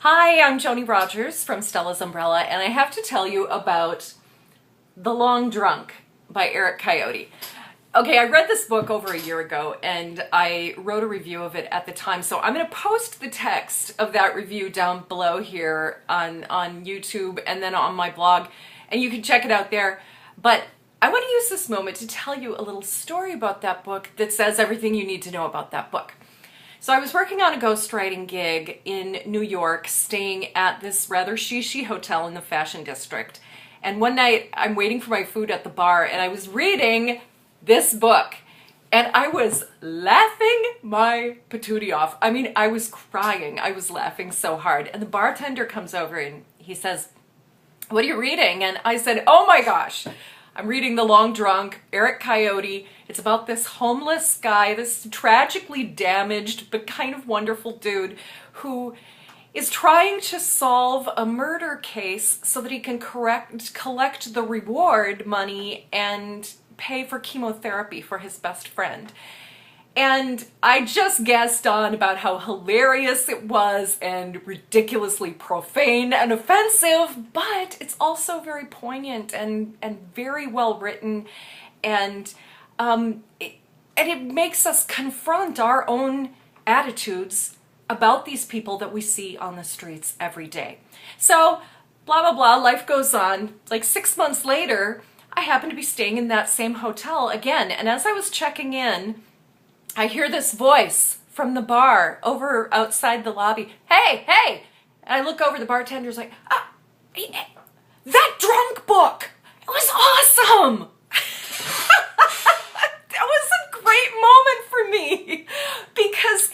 Hi, I'm Joni Rogers from Stella's Umbrella, and I have to tell you about The Long Drunk by Eric Coyote. Okay, I read this book over a year ago, and I wrote a review of it at the time, so I'm going to post the text of that review down below here on YouTube and then on my blog, and you can check it out there. But I want to use this moment to tell you a little story about that book that says everything you need to know about that book. So I was working on a ghostwriting gig in New York, staying at this rather shishi hotel in the Fashion District. And one night I'm waiting for my food at the bar and I was reading this book. And I was laughing my patootie off. I mean, I was crying. I was laughing so hard. And the bartender comes over and he says, "What are you reading?" And I said, "Oh my gosh, I'm reading The Long Drunk, Eric Coyote. It's about this homeless guy, this tragically damaged but kind of wonderful dude who is trying to solve a murder case so that he can collect the reward money and pay for chemotherapy for his best friend." And I just guessed on about how hilarious it was and ridiculously profane and offensive, but it's also very poignant and very well written, and it makes us confront our own attitudes about these people that we see on the streets every day. So, blah, blah, blah, life goes on. Like 6 months later, I happen to be staying in that same hotel again, and as I was checking in, I hear this voice from the bar over outside the lobby. "Hey, hey!" And I look over, the bartender's like, "That drunk book! It was awesome!" That was a great moment for me because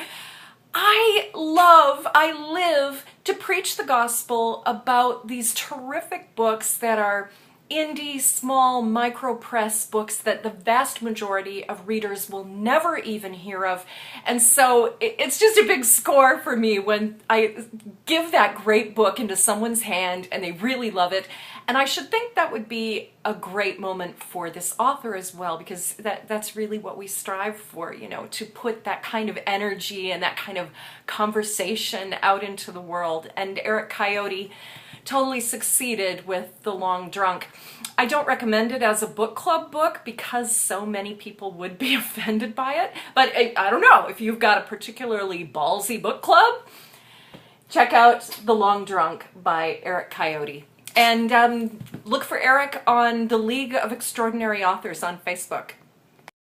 I live to preach the gospel about these terrific books that are indie, small, micro press books that the vast majority of readers will never even hear of. And so it's just a big score for me when I give that great book into someone's hand and they really love it. And I should think that would be a great moment for this author as well, because that's really what we strive for, you know, to put that kind of energy and that kind of conversation out into the world. And Eric Coyote totally succeeded with The Long Drunk. I don't recommend it as a book club book because so many people would be offended by it, but I don't know, if you've got a particularly ballsy book club, check out The Long Drunk by Eric Coyote. And look for Eric on the League of Extraordinary Authors on Facebook.